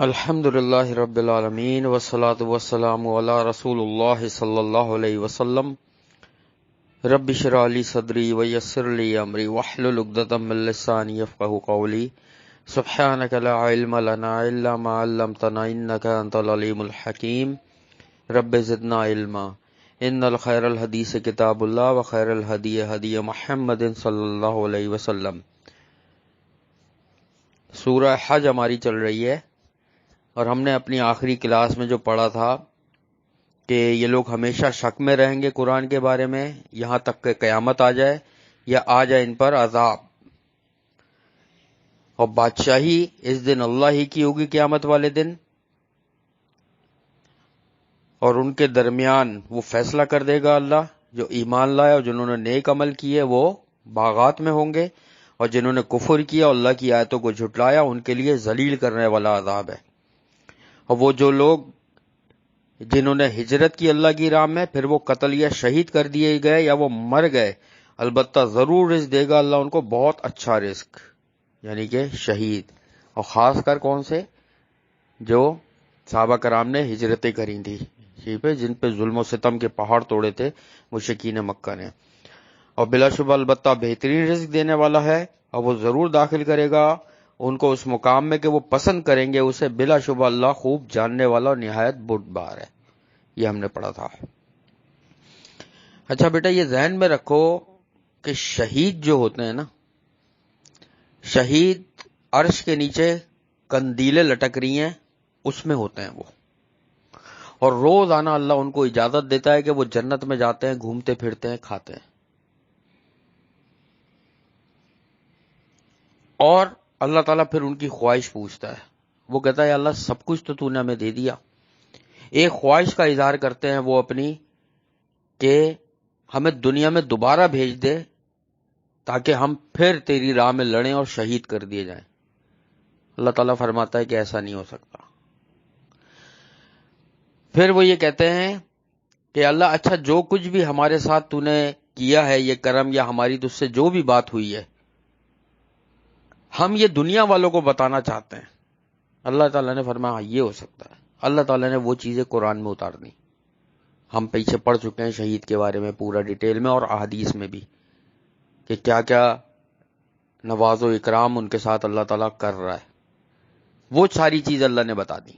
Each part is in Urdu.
الحمدللہ رب العالمین والصلاة والسلام علی رسول اللہ صلی اللہ علیہ وسلم۔ رب اشرح لی صدری ویسر لی امری واحلل عقدۃ من لسانی یفقہوا قولی۔ سبحانک لا علم لنا الا ما علمتنا انک انت العلیم الحکیم۔ رب زدنا علما۔ ان الخیر الحدیث کتاب اللہ وخیر الہدی ہدی محمد صلی اللہ علیہ وسلم۔ سورہ حج ہماری چل رہی ہے، اور ہم نے اپنی آخری کلاس میں جو پڑھا تھا کہ یہ لوگ ہمیشہ شک میں رہیں گے قرآن کے بارے میں یہاں تک کہ قیامت آ جائے یا آ جائے ان پر عذاب، اور بادشاہی اس دن اللہ ہی کی ہوگی قیامت والے دن، اور ان کے درمیان وہ فیصلہ کر دے گا اللہ۔ جو ایمان لائے اور جنہوں نے نیک عمل کیے وہ باغات میں ہوں گے، اور جنہوں نے کفر کیا اور اللہ کی آیتوں کو جھٹلایا ان کے لیے ذلیل کرنے والا عذاب ہے۔ اور وہ جو لوگ جنہوں نے ہجرت کی اللہ کی راہ میں، پھر وہ قتل یا شہید کر دیے گئے یا وہ مر گئے، البتہ ضرور رزق دے گا اللہ ان کو بہت اچھا رزق، یعنی کہ شہید۔ اور خاص کر کون سے؟ جو صحابہ کرام نے ہجرتیں کری تھی، جن پہ ظلم و ستم کے پہاڑ توڑے تھے مشرکین مکہ نے۔ اور بلا شبہ البتہ بہترین رزق دینے والا ہے، اور وہ ضرور داخل کرے گا ان کو اس مقام میں کہ وہ پسند کریں گے اسے، بلا شبہ اللہ خوب جاننے والا اور نہایت بردبار ہے۔ یہ ہم نے پڑھا تھا۔ اچھا بیٹا، یہ ذہن میں رکھو کہ شہید جو ہوتے ہیں نا، شہید عرش کے نیچے قندیلیں لٹک رہی ہیں اس میں ہوتے ہیں وہ، اور روزانہ اللہ ان کو اجازت دیتا ہے کہ وہ جنت میں جاتے ہیں، گھومتے پھرتے ہیں، کھاتے ہیں، اور اللہ تعالیٰ پھر ان کی خواہش پوچھتا ہے۔ وہ کہتا ہے اللہ سب کچھ تو نے ہمیں دے دیا، ایک خواہش کا اظہار کرتے ہیں وہ اپنی کہ ہمیں دنیا میں دوبارہ بھیج دے تاکہ ہم پھر تیری راہ میں لڑیں اور شہید کر دیے جائیں۔ اللہ تعالیٰ فرماتا ہے کہ ایسا نہیں ہو سکتا۔ پھر وہ یہ کہتے ہیں کہ اللہ اچھا جو کچھ بھی ہمارے ساتھ تو نے کیا ہے، یہ کرم یا ہماری تجھ سے جو بھی بات ہوئی ہے، ہم یہ دنیا والوں کو بتانا چاہتے ہیں۔ اللہ تعالیٰ نے فرمایا ہاں یہ ہو سکتا ہے۔ اللہ تعالیٰ نے وہ چیزیں قرآن میں اتار دی، ہم پیچھے پڑھ چکے ہیں شہید کے بارے میں پورا ڈیٹیل میں، اور احادیث میں بھی کہ کیا کیا نواز و اکرام ان کے ساتھ اللہ تعالیٰ کر رہا ہے۔ وہ ساری چیز اللہ نے بتا دی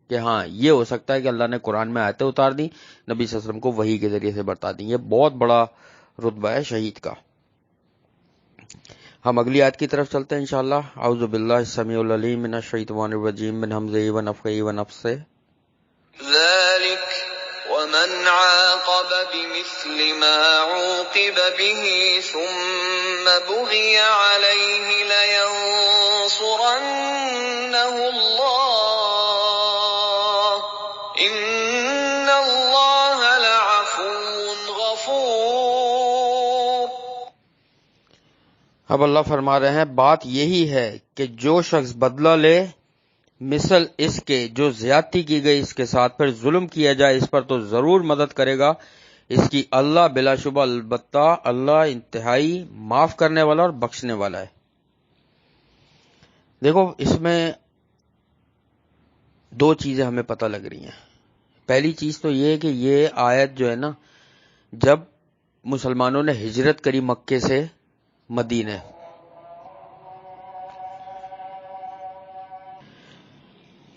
کہ ہاں یہ ہو سکتا ہے کہ اللہ نے قرآن میں آیتیں اتار دی، نبی صلی اللہ علیہ وسلم کو وحی کے ذریعے سے بتا دی۔ یہ بہت بڑا رتبہ ہے شہید کا۔ ہم اگلی آیت کی طرف چلتے ہیں انشاءاللہ۔ اعوذ باللہ السمیع العلیم من الشیطان الرجیم من ہمزہ ونفخہ ونفثہ۔ ذلك ومن عاقب بمثل ما عوقب به ثم بغي عليه لينصرنه الله إن الله لعفو غفور۔ اب اللہ فرما رہے ہیں بات یہی ہے کہ جو شخص بدلہ لے مثل اس کے جو زیادتی کی گئی اس کے ساتھ، پھر ظلم کیا جائے اس پر، تو ضرور مدد کرے گا اس کی اللہ، بلا شبہ البتہ اللہ انتہائی معاف کرنے والا اور بخشنے والا ہے۔ دیکھو اس میں دو چیزیں ہمیں پتہ لگ رہی ہیں۔ پہلی چیز تو یہ ہے کہ یہ آیت جو ہے نا، جب مسلمانوں نے ہجرت کری مکے سے مدینے،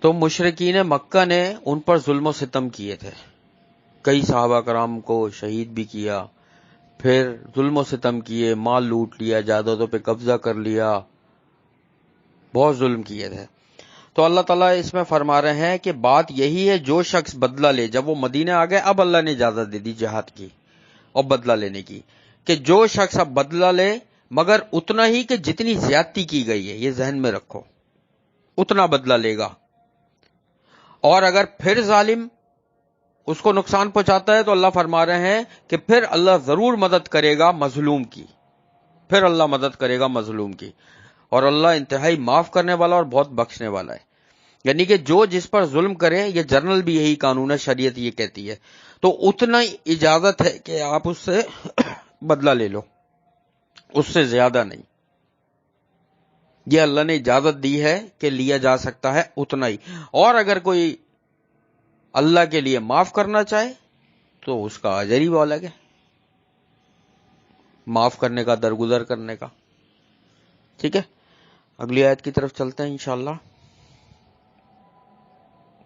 تو مشرکین مکہ نے ان پر ظلم و ستم کیے تھے، کئی صحابہ کرام کو شہید بھی کیا، پھر ظلم و ستم کیے، مال لوٹ لیا، جائیدادوں پہ قبضہ کر لیا، بہت ظلم کیے تھے۔ تو اللہ تعالیٰ اس میں فرما رہے ہیں کہ بات یہی ہے جو شخص بدلہ لے، جب وہ مدینے آ گئے اب اللہ نے اجازت دے دی جہاد کی اور بدلہ لینے کی، کہ جو شخص اب بدلہ لے مگر اتنا ہی کہ جتنی زیادتی کی گئی ہے، یہ ذہن میں رکھو، اتنا بدلہ لے گا۔ اور اگر پھر ظالم اس کو نقصان پہنچاتا ہے تو اللہ فرما رہے ہیں کہ پھر اللہ ضرور مدد کرے گا مظلوم کی، پھر اللہ مدد کرے گا مظلوم کی، اور اللہ انتہائی معاف کرنے والا اور بہت بخشنے والا ہے۔ یعنی کہ جو جس پر ظلم کرے، یہ جنرل بھی یہی قانون ہے، شریعت یہ کہتی ہے، تو اتنا ہی اجازت ہے کہ آپ اس سے بدلہ لے لو، اس سے زیادہ نہیں۔ یہ اللہ نے اجازت دی ہے کہ لیا جا سکتا ہے اتنا ہی، اور اگر کوئی اللہ کے لیے معاف کرنا چاہے تو اس کا اجر ہی وہ الگ ہے، معاف کرنے کا، درگزر کرنے کا. ٹھیک ہے، اگلی آیت کی طرف چلتے ہیں انشاءاللہ.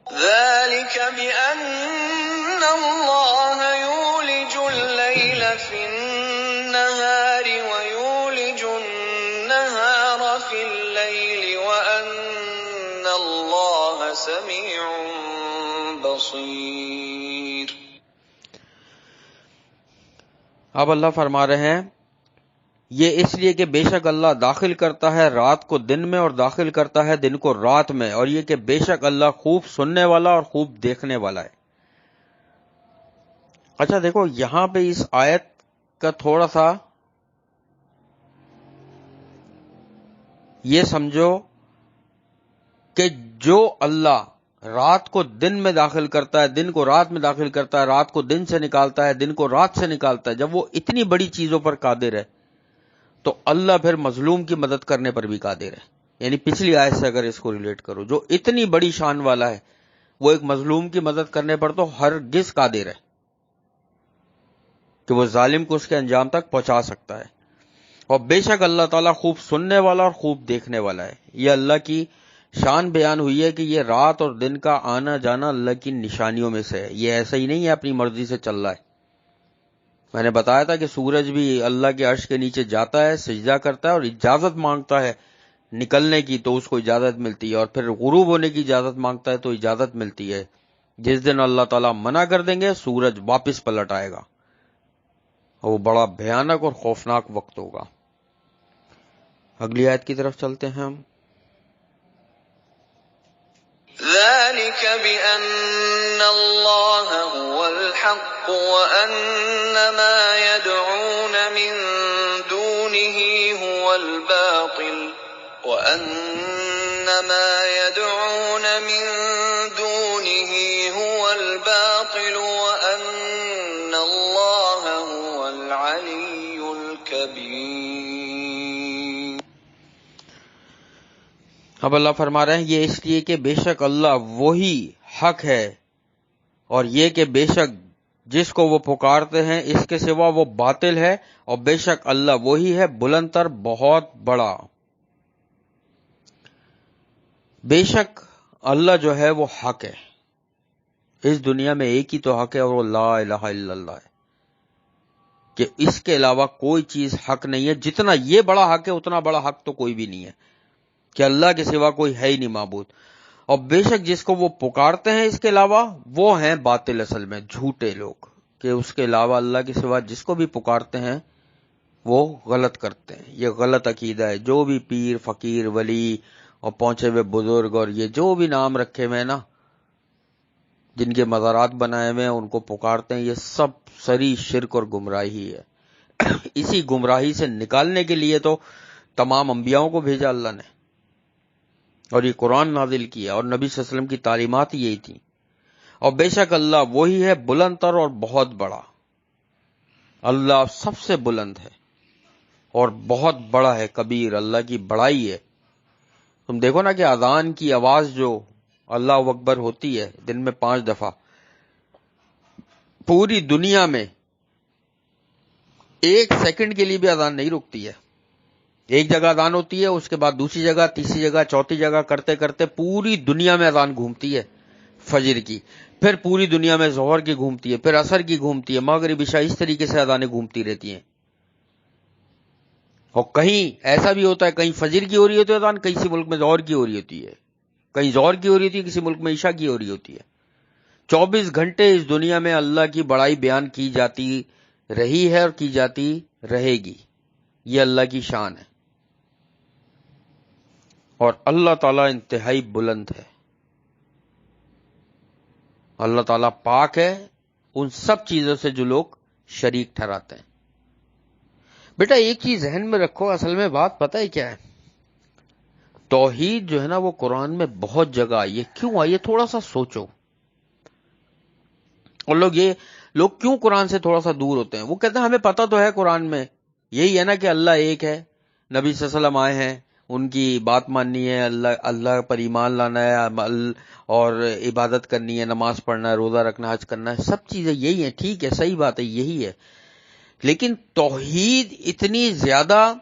ذلك بأن الله يولج الليل في النهار ويولج النهار في الليل وأن الله سميع بصير. اب اللہ فرما رہے ہیں یہ اس لیے کہ بے شک اللہ داخل کرتا ہے رات کو دن میں اور داخل کرتا ہے دن کو رات میں، اور یہ کہ بے شک اللہ خوب سننے والا اور خوب دیکھنے والا ہے. اچھا دیکھو، یہاں پہ اس آیت کا تھوڑا سا یہ سمجھو کہ جو اللہ رات کو دن میں داخل کرتا ہے، دن کو رات میں داخل کرتا ہے، رات کو دن سے نکالتا ہے، دن کو رات سے نکالتا ہے، جب وہ اتنی بڑی چیزوں پر قادر ہے تو اللہ پھر مظلوم کی مدد کرنے پر بھی قادر ہے. یعنی پچھلی آیت سے اگر اس کو ریلیٹ کرو، جو اتنی بڑی شان والا ہے وہ ایک مظلوم کی مدد کرنے پر تو ہرگز قادر ہے کہ وہ ظالم کو اس کے انجام تک پہنچا سکتا ہے. اور بے شک اللہ تعالیٰ خوب سننے والا اور خوب دیکھنے والا ہے. یہ اللہ کی شان بیان ہوئی ہے کہ یہ رات اور دن کا آنا جانا اللہ کی نشانیوں میں سے ہے. یہ ایسا ہی نہیں ہے اپنی مرضی سے چل رہا ہے. میں نے بتایا تھا کہ سورج بھی اللہ کے عرش کے نیچے جاتا ہے، سجدہ کرتا ہے اور اجازت مانگتا ہے نکلنے کی تو اس کو اجازت ملتی ہے، اور پھر غروب ہونے کی اجازت مانگتا ہے تو اجازت ملتی ہے. جس دن اللہ تعالیٰ منع کر دیں گے سورج واپس پلٹ آئے گا، وہ بڑا بھیانک اور خوفناک وقت ہوگا. اگلی آیت کی طرف چلتے ہیں ہم. ذلك بأن الله هو الحق وأن ما يدعون من دونه هو الباطل وأن ما يدعون من دونه هو الباطل وأن الله هو العلي الكبير. اب اللہ فرما رہے ہیں یہ اس لیے کہ بے شک اللہ وہی حق ہے، اور یہ کہ بے شک جس کو وہ پکارتے ہیں اس کے سوا وہ باطل ہے، اور بے شک اللہ وہی ہے بلند تر، بہت بڑا. بے شک اللہ جو ہے وہ حق ہے. اس دنیا میں ایک ہی تو حق ہے اور وہ لا الہ الا اللہ ہے، کہ اس کے علاوہ کوئی چیز حق نہیں ہے. جتنا یہ بڑا حق ہے اتنا بڑا حق تو کوئی بھی نہیں ہے، کہ اللہ کے سوا کوئی ہے ہی نہیں معبود. اور بے شک جس کو وہ پکارتے ہیں اس کے علاوہ وہ ہیں باطل، اصل میں جھوٹے لوگ، کہ اس کے علاوہ اللہ کے سوا جس کو بھی پکارتے ہیں وہ غلط کرتے ہیں. یہ غلط عقیدہ ہے. جو بھی پیر، فقیر، ولی اور پہنچے ہوئے بزرگ اور یہ جو بھی نام رکھے ہوئے نا، جن کے مزارات بنائے ہوئے ہیں ان کو پکارتے ہیں، یہ سب سری شرک اور گمراہی ہے. اسی گمراہی سے نکالنے کے لیے تو تمام انبیاؤں کو بھیجا اللہ نے، اور یہ قرآن نازل کیا، اور نبی صلی اللہ علیہ وسلم کی تعلیمات یہی تھی. اور بے شک اللہ وہی ہے بلند تر اور بہت بڑا. اللہ سب سے بلند ہے اور بہت بڑا ہے، کبیر، اللہ کی بڑائی ہے. تم دیکھو نا کہ اذان کی آواز جو اللہ اکبر ہوتی ہے دن میں 5 دفعہ، پوری دنیا میں 1 سیکنڈ کے لیے بھی اذان نہیں رکتی ہے. ایک جگہ اذان ہوتی ہے، اس کے بعد دوسری جگہ، تیسری جگہ، چوتھی جگہ کرتے کرتے پوری دنیا میں اذان گھومتی ہے فجر کی، پھر پوری دنیا میں ظہر کی گھومتی ہے، پھر عصر کی گھومتی ہے، مغرب عشاء، اس طریقے سے اذانیں گھومتی رہتی ہیں. اور کہیں ایسا بھی ہوتا ہے کہیں فجر کی ہو رہی ہوتی ہے اذان، کسی ملک میں ظہر کی ہو رہی ہوتی ہے، کہیں ظہر کی ہو رہی ہوتی ہے، کسی ملک میں عشاء کی ہو رہی ہوتی ہے. 24 گھنٹے اس دنیا میں اللہ کی بڑائی بیان کی جاتی رہی ہے اور کی جاتی رہے گی. یہ اللہ کی شان ہے، اور اللہ تعالیٰ انتہائی بلند ہے. اللہ تعالیٰ پاک ہے ان سب چیزوں سے جو لوگ شریک ٹھہراتے ہیں. بیٹا ایک چیز ذہن میں رکھو، اصل میں بات پتہ ہے کیا ہے؟ توحید جو ہے نا وہ قرآن میں بہت جگہ آئی ہے. کیوں آئی ہے تھوڑا سا سوچو. اور لوگ کیوں قرآن سے تھوڑا سا دور ہوتے ہیں؟ وہ کہتے ہیں ہمیں پتہ تو ہے قرآن میں یہی ہے نا کہ اللہ ایک ہے، نبی صلی اللہ علیہ وسلم آئے ہیں، ان کی بات ماننی ہے، اللہ پر ایمان لانا ہے، اور عبادت کرنی ہے، نماز پڑھنا ہے، روزہ رکھنا، حج کرنا ہے، سب چیزیں یہی ہیں، ٹھیک ہے، صحیح بات ہے، یہی ہے. لیکن توحید اتنی زیادہ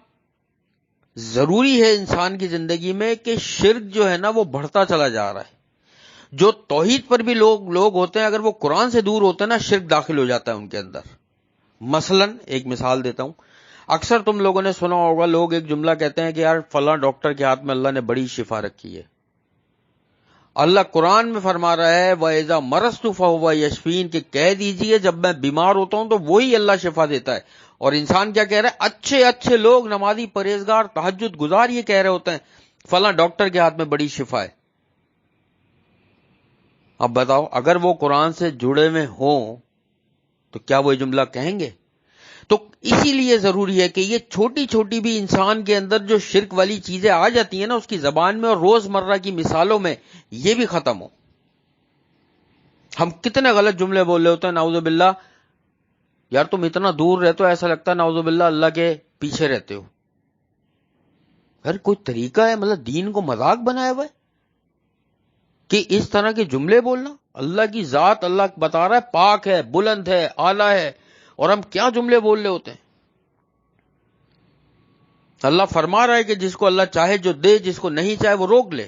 ضروری ہے انسان کی زندگی میں کہ شرک جو ہے نا وہ بڑھتا چلا جا رہا ہے. جو توحید پر بھی لوگ ہوتے ہیں، اگر وہ قرآن سے دور ہوتے ہیں نا، شرک داخل ہو جاتا ہے ان کے اندر. مثلا ایک مثال دیتا ہوں. اکثر تم لوگوں نے سنا ہوگا، لوگ ایک جملہ کہتے ہیں کہ یار فلاں ڈاکٹر کے ہاتھ میں اللہ نے بڑی شفا رکھی ہے. اللہ قرآن میں فرما رہا ہے وَإِذَا مَرَضْتُ فَهُوَ يَشْفِينِ، کہ کہہ دیجئے جب میں بیمار ہوتا ہوں تو وہی اللہ شفا دیتا ہے. اور انسان کیا کہہ رہا ہے؟ اچھے اچھے لوگ، نمازی، پرہیزگار، تہجد گزار، یہ کہہ رہے ہوتے ہیں فلاں ڈاکٹر کے ہاتھ میں بڑی شفا ہے. اب بتاؤ، اگر وہ قرآن سے جڑے ہوئے ہوں تو کیا وہ جملہ کہیں گے؟ تو اسی لیے ضروری ہے کہ یہ چھوٹی چھوٹی بھی انسان کے اندر جو شرک والی چیزیں آ جاتی ہیں نا، اس کی زبان میں اور روزمرہ کی مثالوں میں، یہ بھی ختم ہو. ہم کتنے غلط جملے بول رہے ہوتے ہیں، نعوذ باللہ. یار تم اتنا دور رہتے ہو، ایسا لگتا ہے نعوذ باللہ اللہ کے پیچھے رہتے ہو. یار کوئی طریقہ ہے؟ مطلب دین کو مذاق بنایا ہوا ہے کہ اس طرح کے جملے بولنا. اللہ کی ذات اللہ بتا رہا ہے پاک ہے، بلند ہے، اعلیٰ ہے، اور ہم کیا جملے بول رہے ہوتے ہیں. اللہ فرما رہا ہے کہ جس کو اللہ چاہے جو دے، جس کو نہیں چاہے وہ روک لے.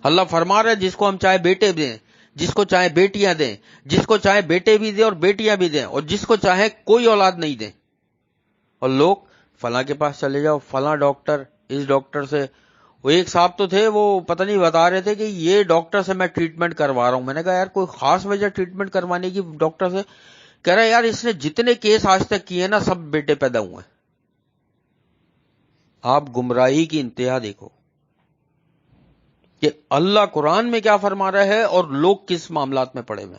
اللہ فرما رہا ہے جس کو ہم چاہے بیٹے دیں، جس کو چاہے بیٹیاں دیں، جس کو چاہے بیٹے بھی دیں اور بیٹیاں بھی دیں، اور جس کو چاہے کوئی اولاد نہیں دیں. اور لوگ فلاں کے پاس چلے جاؤ، فلاں ڈاکٹر، اس ڈاکٹر سے. وہ ایک صاحب تو تھے، وہ پتہ نہیں بتا رہے تھے کہ یہ ڈاکٹر سے میں ٹریٹمنٹ کروا رہا ہوں. میں نے کہا یار کوئی خاص وجہ ٹریٹمنٹ کروانے کی ڈاکٹر سے؟ کہہ رہا ہے یار اس نے جتنے کیس آج تک کیے نا سب بیٹے پیدا ہوئے ہیں. آپ گمراہی کی انتہا دیکھو کہ اللہ قرآن میں کیا فرما رہا ہے اور لوگ کس معاملات میں پڑے ہوئے.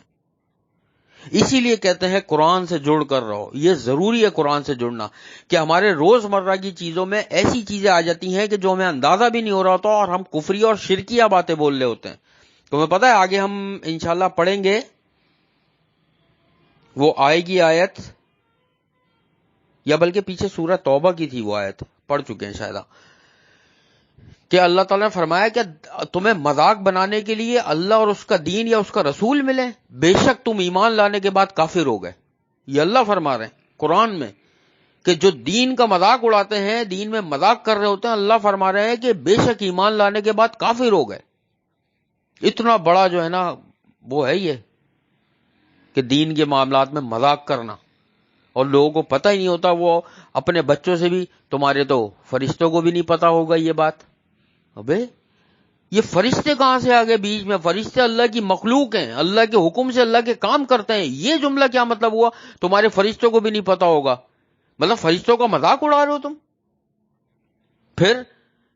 اسی لیے کہتے ہیں قرآن سے جڑ کر رہو. یہ ضروری ہے قرآن سے جڑنا، کہ ہمارے روزمرہ کی چیزوں میں ایسی چیزیں آ جاتی ہیں کہ جو ہمیں اندازہ بھی نہیں ہو رہا ہوتا، اور ہم کفری اور شرکیہ باتیں بول رہے ہوتے ہیں. تمہیں پتہ ہے آگے ہم انشاءاللہ پڑھیں گے، وہ آئے گی آیت، یا بلکہ پیچھے سورہ توبہ کی تھی وہ آیت، پڑھ چکے ہیں شاید، کہ اللہ تعالیٰ نے فرمایا کہ تمہیں مذاق بنانے کے لیے اللہ اور اس کا دین یا اس کا رسول ملے، بے شک تم ایمان لانے کے بعد کافر ہو گئے. یہ اللہ فرما رہے ہیں قرآن میں کہ جو دین کا مذاق اڑاتے ہیں، دین میں مذاق کر رہے ہوتے ہیں، اللہ فرما رہے ہیں کہ بے شک ایمان لانے کے بعد کافر ہو گئے. اتنا بڑا جو ہے نا وہ ہے یہ کہ دین کے معاملات میں مذاق کرنا. اور لوگوں کو پتہ ہی نہیں ہوتا، وہ اپنے بچوں سے بھی، تمہارے تو فرشتوں کو بھی نہیں پتا ہوگا یہ بات. ابے یہ فرشتے کہاں سے آگے بیچ میں؟ فرشتے اللہ کی مخلوق ہیں، اللہ کے حکم سے اللہ کے کام کرتے ہیں. یہ جملہ کیا مطلب ہوا؟ تمہارے فرشتوں کو بھی نہیں پتا ہوگا، مطلب فرشتوں کا مذاق اڑا رہے ہو تم. پھر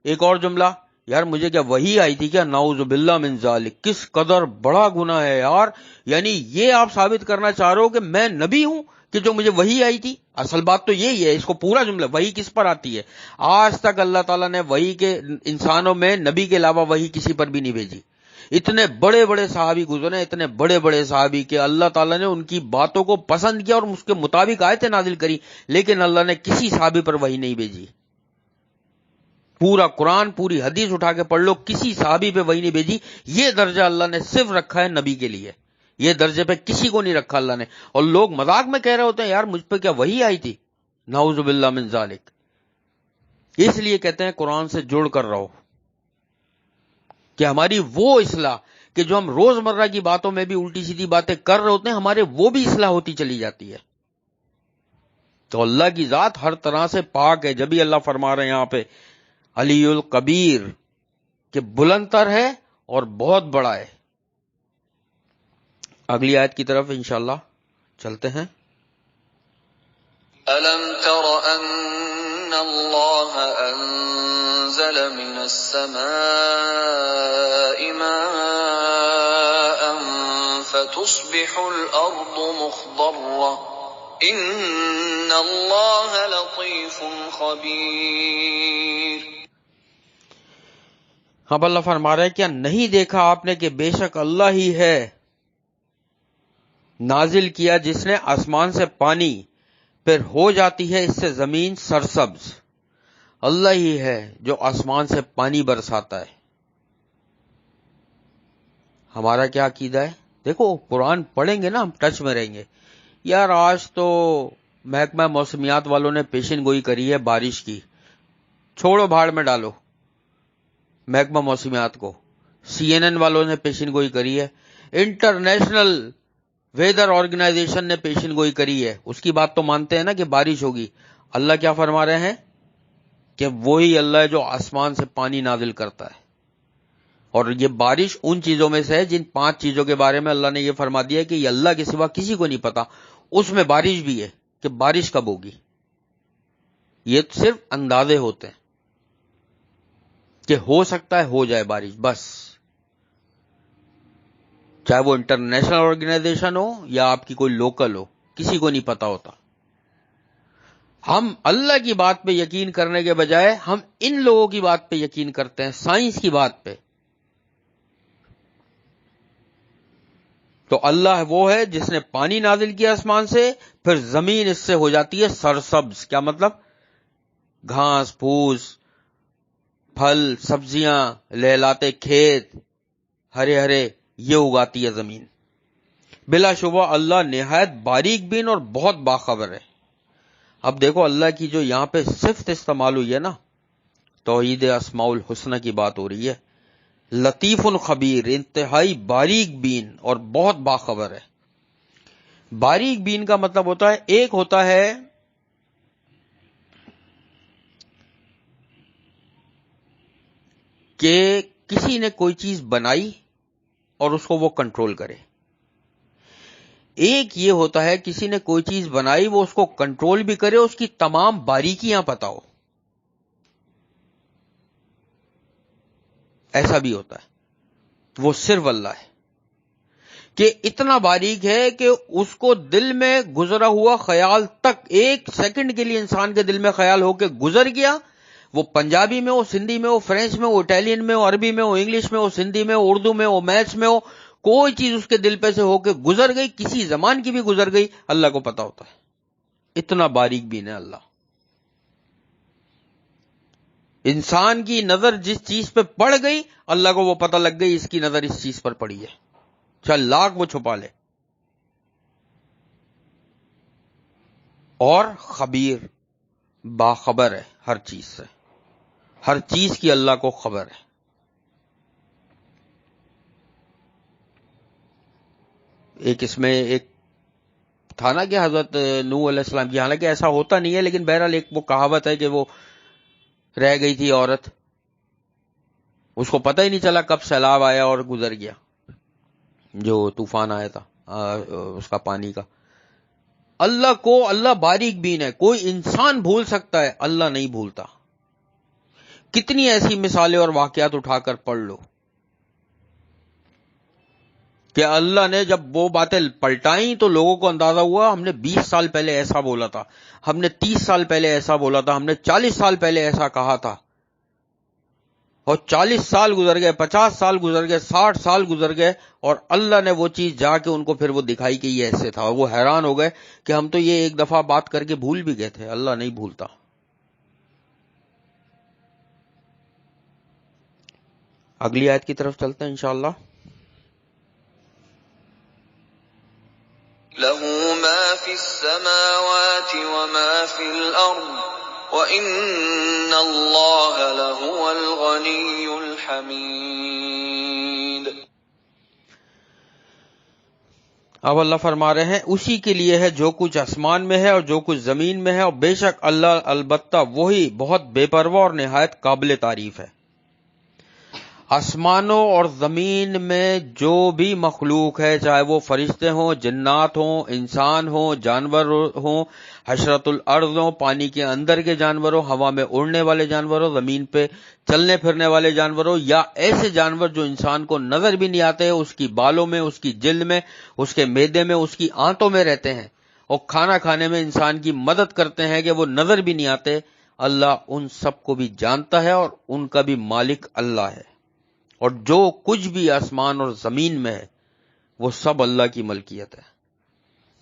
ایک اور جملہ، یار مجھے کیا وحی آئی تھی کیا؟ نعوذ باللہ من ذالک. کس قدر بڑا گناہ ہے یار. یعنی یہ آپ ثابت کرنا چاہ رہے ہو کہ میں نبی ہوں کہ جو مجھے وحی آئی تھی؟ اصل بات تو یہی ہے. اس کو پورا جملہ، وحی کس پر آتی ہے؟ آج تک اللہ تعالیٰ نے وحی کے انسانوں میں نبی کے علاوہ وحی کسی پر بھی نہیں بھیجی. اتنے بڑے بڑے صحابی گزرے، اتنے بڑے بڑے صحابی کہ اللہ تعالیٰ نے ان کی باتوں کو پسند کیا اور اس کے مطابق آیتیں نازل کری، لیکن اللہ نے کسی صحابی پر وحی نہیں بھیجی. پورا قرآن، پوری حدیث اٹھا کے پڑھ لو، کسی صحابی پہ وحی نہیں بھیجی. یہ درجہ اللہ نے صرف رکھا ہے نبی کے لیے، یہ درجے پہ کسی کو نہیں رکھا اللہ نے. اور لوگ مذاق میں کہہ رہے ہوتے ہیں یار مجھ پہ کیا وحی آئی تھی؟ نعوذ باللہ من ذالک. اس لیے کہتے ہیں قرآن سے جڑ کر رہو، کہ ہماری وہ اصلاح کہ جو ہم روزمرہ کی باتوں میں بھی الٹی سیدھی باتیں کر رہے ہوتے ہیں، ہمارے وہ بھی اصلاح ہوتی چلی جاتی ہے. تو اللہ کی ذات ہر طرح سے پاک ہے. جبھی اللہ فرما رہے ہیں یہاں پہ علی الکبیر، کہ بلند تر ہے اور بہت بڑا ہے. اگلی آیت کی طرف انشاءاللہ چلتے ہیں. أَلَمْ تَرَ أَنَّ اللَّهَ أَنزَلَ مِنَ السَّمَاءِ مَاءً فَتُصْبِحُ الْأَرْضُ مُخْضَرَّةً إِنَّ اللَّهَ لَطِيفٌ خَبِيرٌ. اب اللہ فرما رہا ہے کیا نہیں دیکھا آپ نے کہ بے شک اللہ ہی ہے نازل کیا جس نے آسمان سے پانی، پھر ہو جاتی ہے اس سے زمین سرسبز. اللہ ہی ہے جو آسمان سے پانی برساتا ہے۔ ہمارا کیا عقیدہ ہے؟ دیکھو قرآن پڑھیں گے نا ہم ٹچ میں رہیں گے۔ یار آج تو محکمہ موسمیات والوں نے پیشن گوئی کری ہے بارش کی، چھوڑو بھاڑ میں ڈالو محکمہ موسمیات کو۔ CNN والوں نے پیشن گوئی کری ہے، انٹرنیشنل ویدر آرگنائزیشن نے پیشن گوئی کری ہے، اس کی بات تو مانتے ہیں نا کہ بارش ہوگی۔ اللہ کیا فرما رہے ہیں کہ وہی اللہ ہے جو آسمان سے پانی نازل کرتا ہے، اور یہ بارش ان چیزوں میں سے ہے جن 5 چیزوں کے بارے میں اللہ نے یہ فرما دیا کہ یہ اللہ کے سوا کسی کو نہیں پتا، اس میں بارش بھی ہے کہ بارش کب ہوگی۔ یہ صرف اندازے ہوتے ہیں کہ ہو سکتا ہے ہو جائے بارش، بس، چاہے وہ انٹرنیشنل آرگنائزیشن ہو یا آپ کی کوئی لوکل ہو، کسی کو نہیں پتا ہوتا۔ ہم اللہ کی بات پہ یقین کرنے کے بجائے ہم ان لوگوں کی بات پہ یقین کرتے ہیں، سائنس کی بات پہ۔ تو اللہ وہ ہے جس نے پانی نازل کیا آسمان سے، پھر زمین اس سے ہو جاتی ہے سرسبز۔ کیا مطلب؟ گھاس پھوس، پھل سبزیاں، لہلاتے کھیت، ہرے ہرے، یہ اگاتی ہے زمین۔ بلا شبہ اللہ نہایت باریک بین اور بہت باخبر ہے۔ اب دیکھو اللہ کی جو یہاں پہ صفت استعمال ہوئی ہے نا، توحید اسماء الحسنہ کی بات ہو رہی ہے، لطیف خبیر، انتہائی باریک بین اور بہت باخبر ہے۔ باریک بین کا مطلب ہوتا ہے، ایک ہوتا ہے کہ کسی نے کوئی چیز بنائی اور اس کو وہ کنٹرول کرے، ایک یہ ہوتا ہے کسی نے کوئی چیز بنائی وہ اس کو کنٹرول بھی کرے، اس کی تمام باریکیاں پتہ ہو، ایسا بھی ہوتا ہے۔ وہ صرف اللہ ہے کہ اتنا باریک ہے کہ اس کو دل میں گزرا ہوا خیال تک ایک سیکنڈ کے لیے انسان کے دل میں خیال ہو کے گزر گیا، وہ پنجابی میں ہو، سندھی میں ہو، فرینچ میں ہو، اٹالین میں ہو، عربی میں ہو، انگلش میں ہو، سندھی میں ہو، اردو میں ہو، میتھس میں ہو، کوئی چیز اس کے دل پہ سے ہو کے گزر گئی، کسی زمان کی بھی گزر گئی، اللہ کو پتا ہوتا ہے۔ اتنا باریک بین ہے اللہ۔ انسان کی نظر جس چیز پہ پڑ گئی، اللہ کو وہ پتہ لگ گئی اس کی نظر اس چیز پر پڑی ہے، چل لاکھ وہ چھپا لے۔ اور خبیر، باخبر ہے ہر چیز سے، ہر چیز کی اللہ کو خبر ہے۔ ایک اس میں ایک تھا نا کہ حضرت نوح علیہ السلام کی، حالانکہ ایسا ہوتا نہیں ہے لیکن بہرحال ایک وہ کہاوت ہے کہ وہ رہ گئی تھی عورت، اس کو پتہ ہی نہیں چلا کب سیلاب آیا اور گزر گیا، جو طوفان آیا تھا اس کا پانی کا۔ اللہ کو اللہ باریک بین ہے، کوئی انسان بھول سکتا ہے، اللہ نہیں بھولتا۔ کتنی ایسی مثالیں اور واقعات اٹھا کر پڑھ لو کہ اللہ نے جب وہ باتیں پلٹائیں تو لوگوں کو اندازہ ہوا ہم نے 20 سال پہلے ایسا بولا تھا، ہم نے 30 سال پہلے ایسا بولا تھا، ہم نے 40 سال پہلے ایسا کہا تھا، اور 40 سال گزر گئے، 50 سال گزر گئے، 60 سال گزر گئے، اور اللہ نے وہ چیز جا کے ان کو پھر وہ دکھائی کہ یہ ایسے تھا، اور وہ حیران ہو گئے کہ ہم تو یہ ایک دفعہ بات کر کے بھول بھی گئے تھے۔ اللہ نہیں بھولتا۔ اگلی آیت کی طرف چلتے ہیں انشاءاللہ۔ له ما في السماوات وما في الأرض وإن الله لهو الغني الحميد۔ اب اللہ فرما رہے ہیں اسی کے لیے ہے جو کچھ آسمان میں ہے اور جو کچھ زمین میں ہے، اور بے شک اللہ البتہ وہی بہت بے پرواہ اور نہایت قابل تعریف ہے۔ آسمانوں اور زمین میں جو بھی مخلوق ہے، چاہے وہ فرشتے ہوں، جنات ہوں، انسان ہوں، جانور ہوں، حشرت الارض ہوں، پانی کے اندر کے جانور ہوں، ہوا میں اڑنے والے جانور ہوں، زمین پہ چلنے پھرنے والے جانور ہوں، یا ایسے جانور جو انسان کو نظر بھی نہیں آتے، اس کی بالوں میں، اس کی جلد میں، اس کے معدے میں، اس کی آنتوں میں رہتے ہیں، اور کھانا کھانے میں انسان کی مدد کرتے ہیں کہ وہ نظر بھی نہیں آتے، اللہ ان سب کو بھی جانتا ہے اور ان کا بھی مالک اللہ ہے۔ اور جو کچھ بھی آسمان اور زمین میں ہے وہ سب اللہ کی ملکیت ہے۔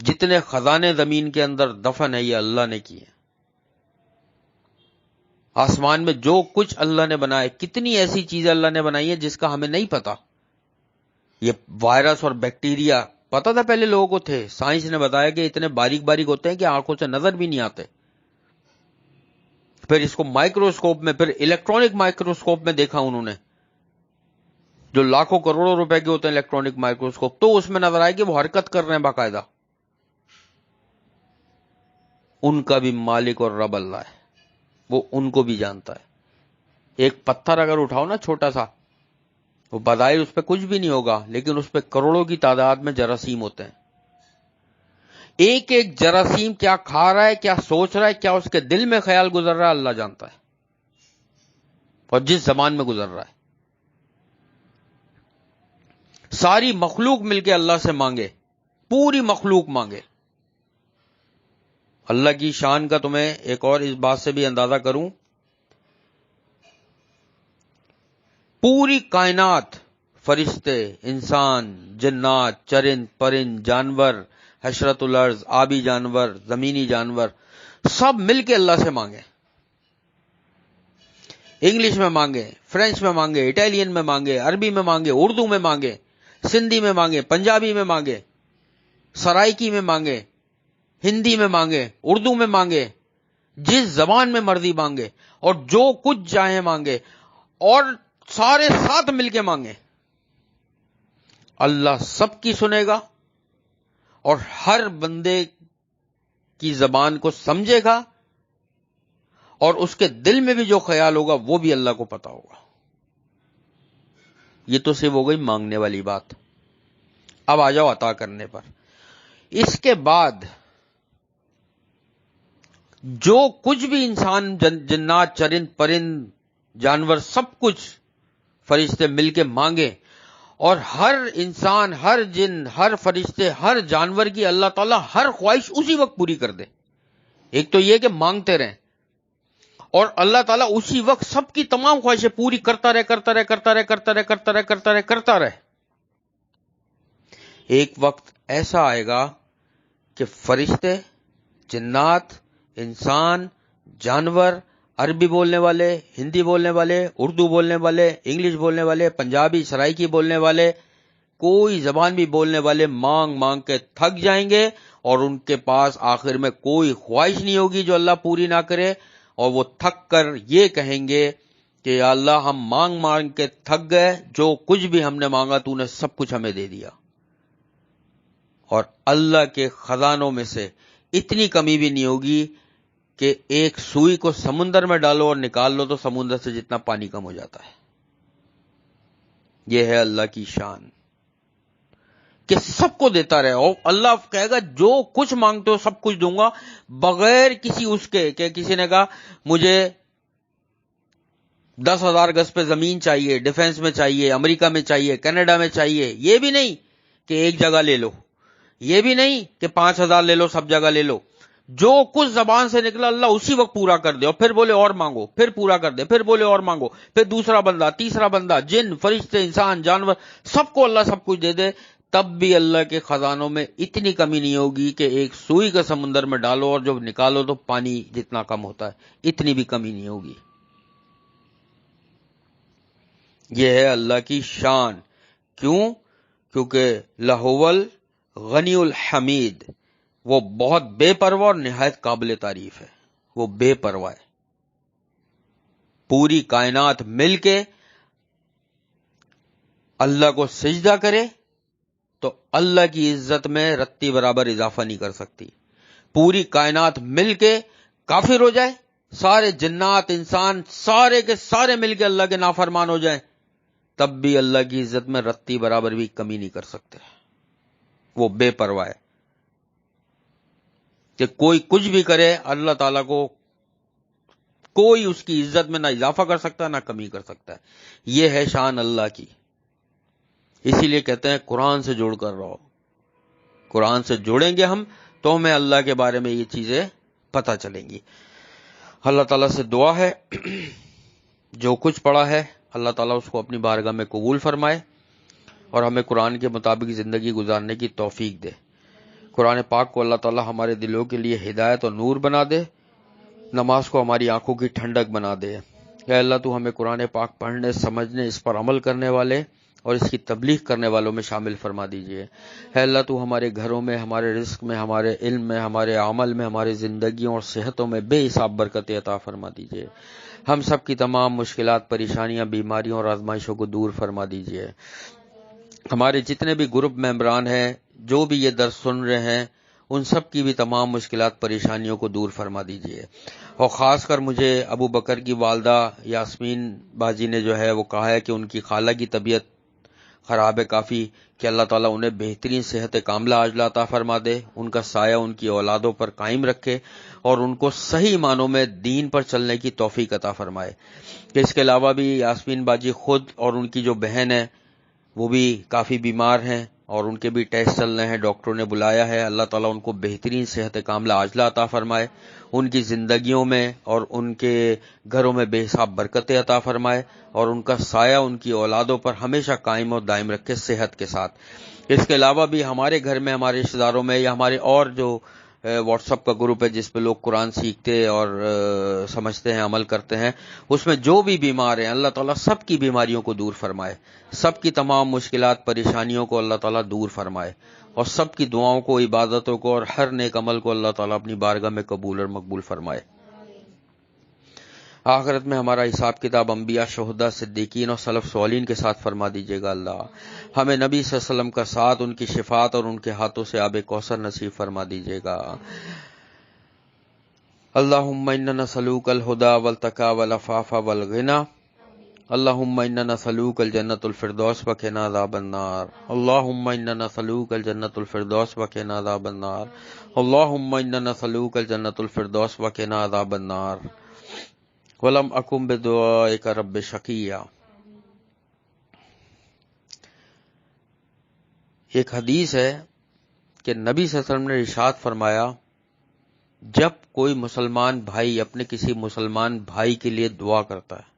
جتنے خزانے زمین کے اندر دفن ہے یہ اللہ نے کیے۔ آسمان میں جو کچھ اللہ نے بنایا، کتنی ایسی چیزیں اللہ نے بنائی ہیں جس کا ہمیں نہیں پتا. یہ وائرس اور بیکٹیریا پتا تھا پہلے لوگوں کو تھے، سائنس نے بتایا کہ اتنے باریک باریک ہوتے ہیں کہ آنکھوں سے نظر بھی نہیں آتے. پھر اس کو مائکروسکوپ میں، پھر الیکٹرانک مائکروسکوپ میں دیکھا انہوں نے، جو لاکھوں کروڑوں روپے کے ہوتے ہیں الیکٹرانک مائکروسکوپ، تو اس میں نظر آئے کہ وہ حرکت کر رہے ہیں باقاعدہ. ان کا بھی مالک اور رب اللہ ہے، وہ ان کو بھی جانتا ہے. ایک پتھر اگر اٹھاؤ نا چھوٹا سا، وہ بظاہر اس پہ کچھ بھی نہیں ہوگا، لیکن اس پہ کروڑوں کی تعداد میں جراثیم ہوتے ہیں. ایک ایک جراثیم کیا کھا رہا ہے، کیا سوچ رہا ہے، کیا اس کے دل میں خیال گزر رہا ہے، اللہ جانتا ہے، اور جس زمان میں گزر رہا ہے. ساری مخلوق مل کے اللہ سے مانگے، پوری مخلوق مانگے. اللہ کی شان کا تمہیں ایک اور اس بات سے بھی اندازہ کروں، پوری کائنات، فرشتے، انسان، جنات، چرند پرند، جانور، حشرت الارض، آبی جانور، زمینی جانور، سب مل کے اللہ سے مانگے. انگلش میں مانگے، فرینچ میں مانگے، اٹالین میں مانگے، عربی میں مانگے، اردو میں مانگے، سندھی میں مانگے، پنجابی میں مانگے، سرائکی میں مانگے، ہندی میں مانگے، اردو میں مانگے، جس زبان میں مرضی مانگے، اور جو کچھ چاہے مانگے، اور سارے ساتھ مل کے مانگے. اللہ سب کی سنے گا، اور ہر بندے کی زبان کو سمجھے گا، اور اس کے دل میں بھی جو خیال ہوگا وہ بھی اللہ کو پتا ہوگا. یہ تو صرف ہو گئی مانگنے والی بات. اب آ جاؤ عطا کرنے پر. اس کے بعد جو کچھ بھی انسان، جنات، چرند پرند، جانور، سب کچھ فرشتے مل کے مانگے، اور ہر انسان، ہر جن، ہر فرشتے، ہر جانور کی اللہ تعالیٰ ہر خواہش اسی وقت پوری کر دے. ایک تو یہ کہ مانگتے رہیں، اور اللہ تعالیٰ اسی وقت سب کی تمام خواہشیں پوری کرتا رہے، کرتا رہے، کرتا رہے، کرتا رہے، کرتا رہے، کرتا رہے، کرتا رہے. ایک وقت ایسا آئے گا کہ فرشتے، جنات، انسان، جانور، عربی بولنے والے، ہندی بولنے والے، اردو بولنے والے، انگلش بولنے والے، پنجابی، سرائکی بولنے والے، کوئی زبان بھی بولنے والے مانگ مانگ کے تھک جائیں گے، اور ان کے پاس آخر میں کوئی خواہش نہیں ہوگی جو اللہ پوری نہ کرے. اور وہ تھک کر یہ کہیں گے کہ یا اللہ ہم مانگ مانگ کے تھک گئے، جو کچھ بھی ہم نے مانگا تو نے سب کچھ ہمیں دے دیا. اور اللہ کے خزانوں میں سے اتنی کمی بھی نہیں ہوگی کہ ایک سوئی کو سمندر میں ڈالو اور نکال لو تو سمندر سے جتنا پانی کم ہو جاتا ہے. یہ ہے اللہ کی شان کہ سب کو دیتا رہے. اور اللہ کہے گا جو کچھ مانگتے ہو سب کچھ دوں گا، بغیر کسی اس کے کہ کسی نے کہا مجھے 10,000 گز پہ زمین چاہیے، ڈیفنس میں چاہیے، امریکہ میں چاہیے، کینیڈا میں چاہیے. یہ بھی نہیں کہ ایک جگہ لے لو، یہ بھی نہیں کہ 5,000 لے لو، سب جگہ لے لو. جو کچھ زبان سے نکلا اللہ اسی وقت پورا کر دے، اور پھر بولے اور مانگو، پھر پورا کر دے، پھر بولے اور مانگو، پھر دوسرا بندہ، تیسرا بندہ، جن، فرشتے، انسان، جانور، سب کو اللہ سب کچھ دے دے. تب بھی اللہ کے خزانوں میں اتنی کمی نہیں ہوگی کہ ایک سوئی کا سمندر میں ڈالو اور جب نکالو تو پانی جتنا کم ہوتا ہے، اتنی بھی کمی نہیں ہوگی. یہ ہے اللہ کی شان. کیوں؟ کیونکہ لہول غنی الحمید، وہ بہت بے پرواہ اور نہایت قابل تعریف ہے. وہ بے پرواہ ہے. پوری کائنات مل کے اللہ کو سجدہ کرے تو اللہ کی عزت میں رتی برابر اضافہ نہیں کر سکتی. پوری کائنات مل کے کافر ہو جائے، سارے جنات، انسان، سارے کے سارے مل کے اللہ کے نافرمان ہو جائیں، تب بھی اللہ کی عزت میں رتی برابر بھی کمی نہیں کر سکتے. وہ بے پرواہ ہے کہ کوئی کچھ بھی کرے، اللہ تعالیٰ کو کوئی اس کی عزت میں نہ اضافہ کر سکتا نہ کمی کر سکتا ہے. یہ ہے شان اللہ کی. اسی لیے کہتے ہیں قرآن سے جوڑ کر رہو. قرآن سے جوڑیں گے ہم تو ہمیں اللہ کے بارے میں یہ چیزیں پتہ چلیں گی. اللہ تعالیٰ سے دعا ہے جو کچھ پڑھا ہے اللہ تعالیٰ اس کو اپنی بارگاہ میں قبول فرمائے اور ہمیں قرآن کے مطابق زندگی گزارنے کی توفیق دے. قرآن پاک کو اللہ تعالیٰ ہمارے دلوں کے لیے ہدایت اور نور بنا دے. نماز کو ہماری آنکھوں کی ٹھنڈک بنا دے۔ اے اللہ تو ہمیں قرآن پاک پڑھنے، سمجھنے، اس پر عمل کرنے والے اور اس کی تبلیغ کرنے والوں میں شامل فرما دیجئے۔ اے اللہ تو ہمارے گھروں میں، ہمارے رزق میں، ہمارے علم میں، ہمارے عمل میں، ہماری زندگیوں اور صحتوں میں بے حساب برکت عطا فرما دیجئے۔ ہم سب کی تمام مشکلات، پریشانیاں، بیماریوں اور آزمائشوں کو دور فرما دیجئے۔ ہمارے جتنے بھی گروپ ممبران ہیں جو بھی یہ درس سن رہے ہیں، ان سب کی بھی تمام مشکلات، پریشانیوں کو دور فرما دیجئے۔ اور خاص کر مجھے ابو بکر کی والدہ یاسمین باجی نے جو ہے وہ کہا ہے کہ ان کی خالہ کی طبیعت خراب ہے کافی، کہ اللہ تعالیٰ انہیں بہترین صحت کاملہ عاجلہ عطا فرما دے، ان کا سایہ ان کی اولادوں پر قائم رکھے اور ان کو صحیح معنوں میں دین پر چلنے کی توفیق عطا فرمائے۔ کہ اس کے علاوہ بھی یاسمین باجی خود اور ان کی جو بہن ہے وہ بھی کافی بیمار ہیں اور ان کے بھی ٹیسٹ چل رہے ہیں، ڈاکٹروں نے بلایا ہے۔ اللہ تعالیٰ ان کو بہترین صحت کاملہ عاجلہ عطا فرمائے، ان کی زندگیوں میں اور ان کے گھروں میں بے حساب برکتیں عطا فرمائے اور ان کا سایہ ان کی اولادوں پر ہمیشہ قائم اور دائم رکھے صحت کے ساتھ۔ اس کے علاوہ بھی ہمارے گھر میں، ہمارے رشتہ داروں میں یا ہمارے اور جو واٹس ایپ کا گروپ ہے جس پہ لوگ قرآن سیکھتے اور سمجھتے ہیں، عمل کرتے ہیں، اس میں جو بھی بیمار ہیں اللہ تعالیٰ سب کی بیماریوں کو دور فرمائے، سب کی تمام مشکلات، پریشانیوں کو اللہ تعالیٰ دور فرمائے اور سب کی دعاؤں کو، عبادتوں کو اور ہر نیک عمل کو اللہ تعالیٰ اپنی بارگاہ میں قبول اور مقبول فرمائے۔ آخرت میں ہمارا حساب کتاب انبیاء، شہداء، صدیقین اور سلف صالحین کے ساتھ فرما دیجیے گا اللہ۔ ہمیں نبی صلی اللہ علیہ وسلم کا ساتھ، ان کی شفاعت اور ان کے ہاتھوں سے آب کوثر نصیب فرما دیجیے گا۔ اللہم انا نسألوک الہدی والتقی والعفاف والغنی، اللہم انا نسألوک الجنۃ الفردوس وقنا عذاب النار، اللہم انا نسألوک الجنۃ الفردوس وقنا عذاب النار، اللہم انا نسألوک الجنۃ الفردوس وقنا عذاب النار، ولم اکم بدعائک رب شقیا۔ ایک حدیث ہے کہ نبی صلی اللہ علیہ وسلم نے ارشاد فرمایا، جب کوئی مسلمان بھائی اپنے کسی مسلمان بھائی کے لیے دعا کرتا ہے،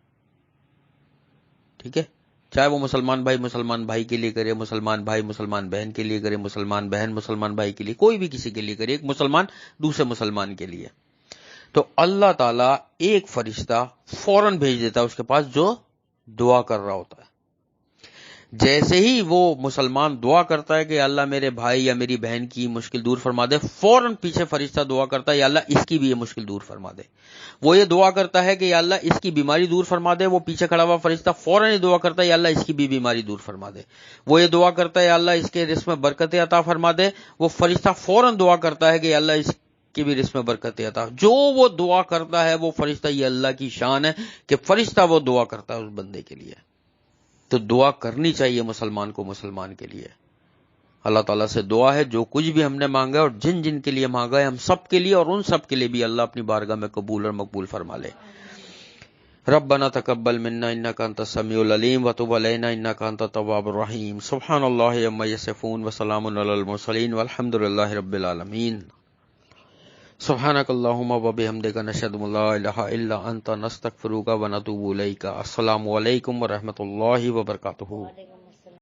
ٹھیک ہے، چاہے وہ مسلمان بھائی کے لیے کرے، مسلمان بھائی مسلمان بہن کے لیے کرے، مسلمان بہن مسلمان بھائی کے لیے، کوئی بھی کسی کے لیے کرے، ایک مسلمان دوسرے مسلمان کے لیے، تو اللہ تعالیٰ ایک فرشتہ فوراً بھیج دیتا ہے اس کے پاس جو دعا کر رہا ہوتا ہے۔ جیسے ہی وہ مسلمان دعا کرتا ہے کہ اللہ میرے بھائی یا میری بہن کی مشکل دور فرما دے، فوراً پیچھے فرشتہ دعا کرتا ہے یا اللہ اس کی بھی یہ مشکل دور فرما دے۔ وہ یہ دعا کرتا ہے کہ یا اللہ اس کی بیماری دور فرما دے، وہ پیچھے کھڑا ہوا فرشتہ فوراً یہ دعا کرتا ہے یا اللہ اس کی بھی بیماری دور فرما دے۔ وہ یہ دعا کرتا ہے یا اللہ اس کے رزق میں برکت عطا فرما دے، وہ فرشتہ فوراً دعا کرتا ہے کہ یا اللہ اس کی بھی رزق میں برکت عطا۔ جو وہ دعا کرتا ہے وہ فرشتہ، یہ اللہ کی شان ہے کہ فرشتہ وہ دعا کرتا ہے اس بندے کے لیے۔ تو دعا کرنی چاہیے مسلمان کو مسلمان کے لیے۔ اللہ تعالیٰ سے دعا ہے جو کچھ بھی ہم نے مانگا ہے اور جن جن کے لیے مانگا ہے، ہم سب کے لیے اور ان سب کے لیے بھی اللہ اپنی بارگاہ میں قبول اور مقبول فرما لے۔ ربنا تقبل منا انک انت السمیع العلیم وتب علینا انک انت التواب الرحیم۔ سبحان اللہ عما یصفون وسلام علی المرسلین والحمد للہ رب العالمین۔ سبحانک اللہم وبحمدک نشہد ان لا الہ الا انت نستغفرک ونتوب الیک۔ السلام علیکم ورحمۃ اللہ وبرکاتہ۔